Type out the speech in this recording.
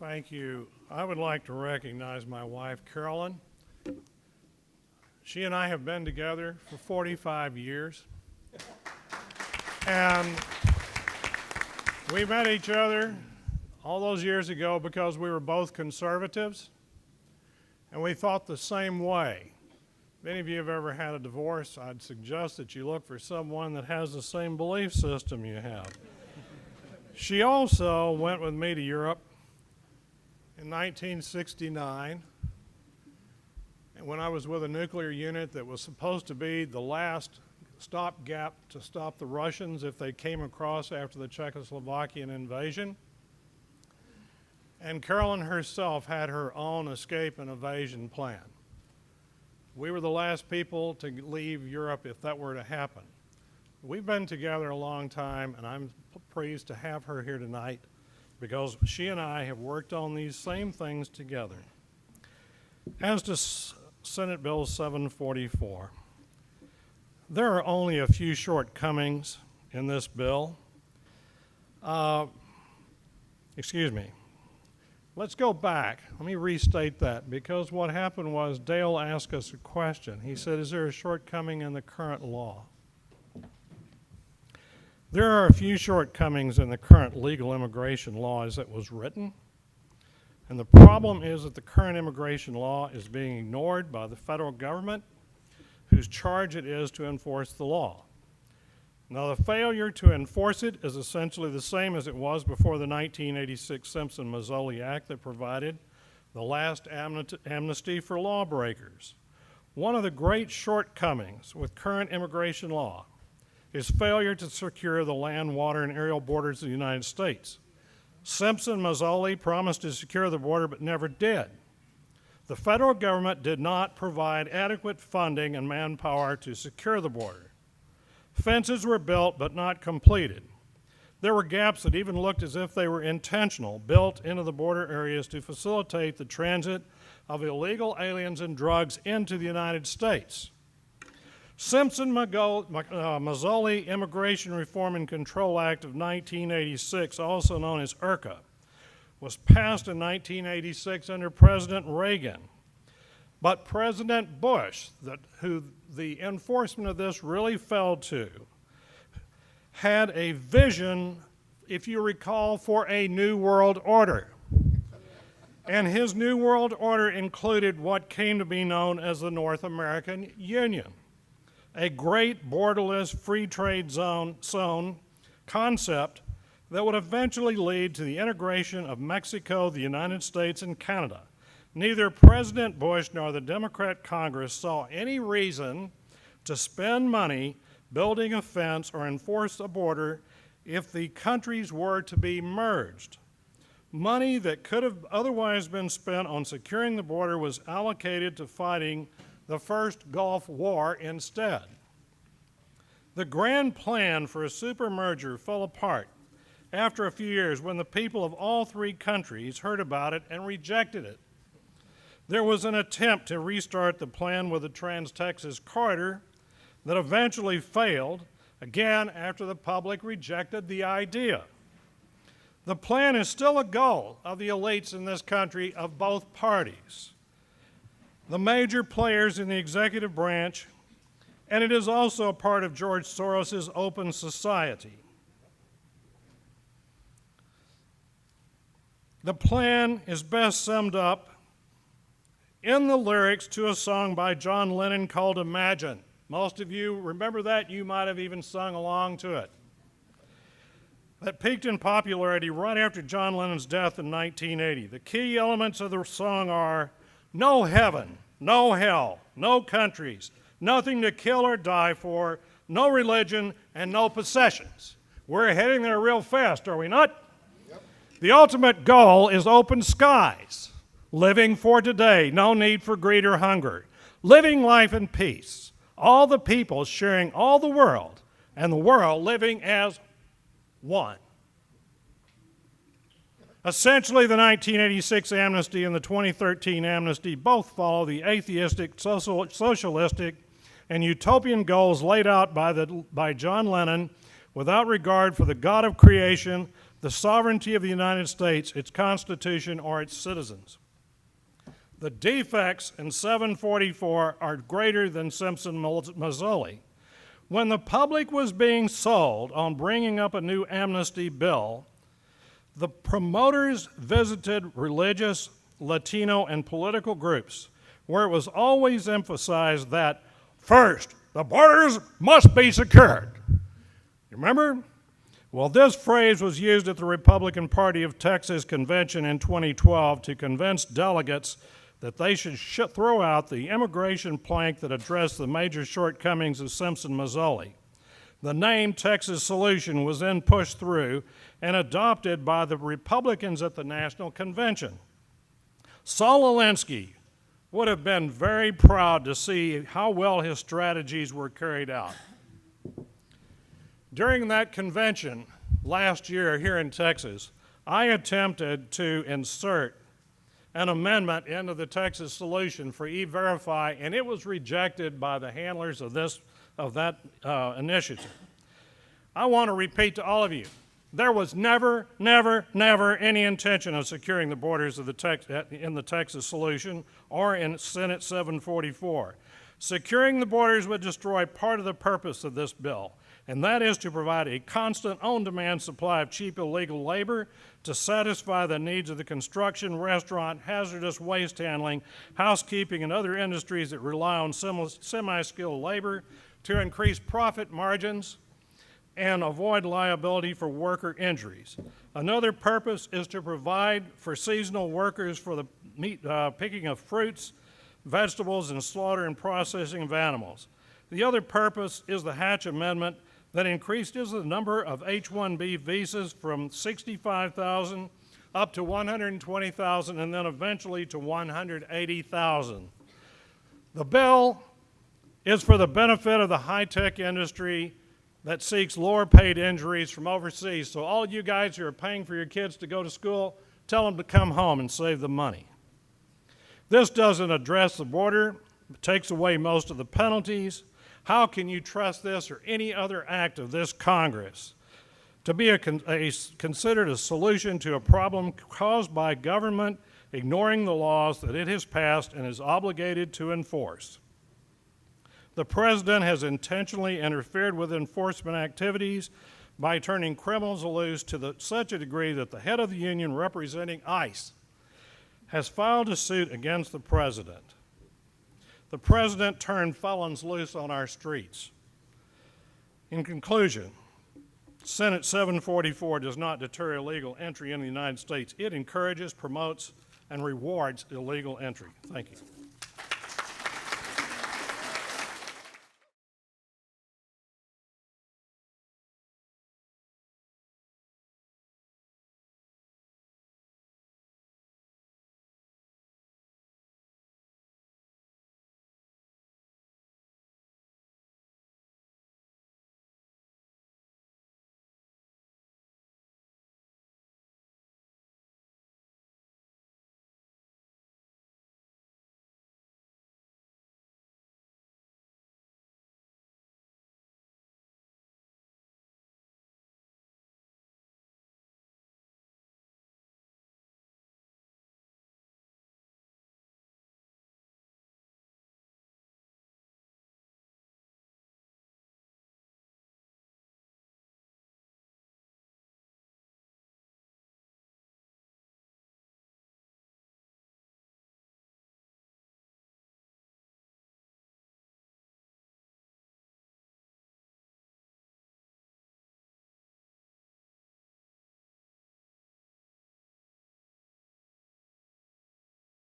Thank you. I would like to recognize my wife, Carolyn. She and I have been together for 45 years. And we met each other all those years ago because we were both conservatives, and we thought the same way. If any of you have ever had a divorce, I'd suggest that you look for someone that has the same belief system you have. She also went with me to Europe in 1969, and when I was with a nuclear unit that was supposed to be the last stopgap to stop the Russians if they came across after the Czechoslovakian invasion. And Carolyn herself had her own escape and evasion plan. We were the last people to leave Europe if that were to happen. We've been together a long time, and I'm pleased to have her here tonight because she and I have worked on these same things together. As to Senate Bill 744, there are only a few shortcomings in this bill. Let's go back. Let me restate that, because what happened was Dale asked us a question. He said, is there a shortcoming in the current law? There are a few shortcomings in the current legal immigration law as it was written, and the problem is that the current immigration law is being ignored by the federal government, whose charge it is to enforce the law. Now, the failure to enforce it is essentially the same as it was before the 1986 Simpson-Mazzoli Act that provided the last amnesty for lawbreakers. One of the great shortcomings with current immigration law is failure to secure the land, water, and aerial borders of the United States. Simpson-Mazzoli promised to secure the border but never did. The federal government did not provide adequate funding and manpower to secure the border. Fences were built but not completed. There were gaps that even looked as if they were intentional, built into the border areas to facilitate the transit of illegal aliens and drugs into the United States. Simpson-Mazzoli Immigration Reform and Control Act of 1986, also known as IRCA, was passed in 1986 under President Reagan. But President Bush, who the enforcement of this really fell to, had a vision, if you recall, for a New World Order. And his New World Order included what came to be known as the North American Union, a great borderless free trade zone concept that would eventually lead to the integration of Mexico, the United States, and Canada. Neither President Bush nor the Democrat Congress saw any reason to spend money building a fence or enforce a border if the countries were to be merged. Money that could have otherwise been spent on securing the border was allocated to fighting the first Gulf War instead. The grand plan for a supermerger fell apart after a few years when the people of all three countries heard about it and rejected it. There was an attempt to restart the plan with the Trans-Texas Corridor that eventually failed, again after the public rejected the idea. The plan is still a goal of the elites in this country of both parties, the major players in the executive branch, and it is also a part of George Soros's Open Society. The plan is best summed up in the lyrics to a song by John Lennon called Imagine. Most of you remember that. You might have even sung along to it. That peaked in popularity right after John Lennon's death in 1980. The key elements of the song are no heaven, no hell, no countries, nothing to kill or die for, no religion, and no possessions. We're heading there real fast, are we not? Yep. The ultimate goal is open skies, living for today, no need for greed or hunger, living life in peace, all the people sharing all the world, and the world living as one. Essentially, the 1986 amnesty and the 2013 amnesty both follow the atheistic, socialistic, and utopian goals laid out by John Lennon without regard for the God of creation, the sovereignty of the United States, its Constitution, or its citizens. The defects in 744 are greater than Simpson-Mazzoli. When the public was being sold on bringing up a new amnesty bill, the promoters visited religious, Latino, and political groups where it was always emphasized that, first, the borders must be secured. You remember? Well, this phrase was used at the Republican Party of Texas convention in 2012 to convince delegates that they should throw out the immigration plank that addressed the major shortcomings of Simpson-Mazzoli. The name Texas Solution was then pushed through and adopted by the Republicans at the National Convention. Saul Alinsky would have been very proud to see how well his strategies were carried out. During that convention last year here in Texas, I attempted to insert an amendment into the Texas Solution for E-Verify, and it was rejected by the handlers of that initiative. I want to repeat to all of you, there was never, never, never any intention of securing the borders of in the Texas Solution or in Senate 744. Securing the borders would destroy part of the purpose of this bill, and that is to provide a constant on-demand supply of cheap illegal labor to satisfy the needs of the construction, restaurant, hazardous waste handling, housekeeping, and other industries that rely on semi-skilled labor to increase profit margins and avoid liability for worker injuries. Another purpose is to provide for seasonal workers for the picking of fruits, vegetables, and slaughter and processing of animals. The other purpose is the Hatch Amendment that increases the number of H-1B visas from 65,000 up to 120,000 and then eventually to 180,000. The bill is for the benefit of the high-tech industry that seeks lower paid injuries from overseas. So all you guys who are paying for your kids to go to school, tell them to come home and save the money. This doesn't address the border, it takes away most of the penalties. How can you trust this or any other act of this Congress to be considered a solution to a problem caused by government ignoring the laws that it has passed and is obligated to enforce? The President has intentionally interfered with enforcement activities by turning criminals loose to such a degree that the head of the union representing ICE has filed a suit against the President. The President turned felons loose on our streets. In conclusion, Senate 744 does not deter illegal entry in the United States. It encourages, promotes, and rewards illegal entry. Thank you.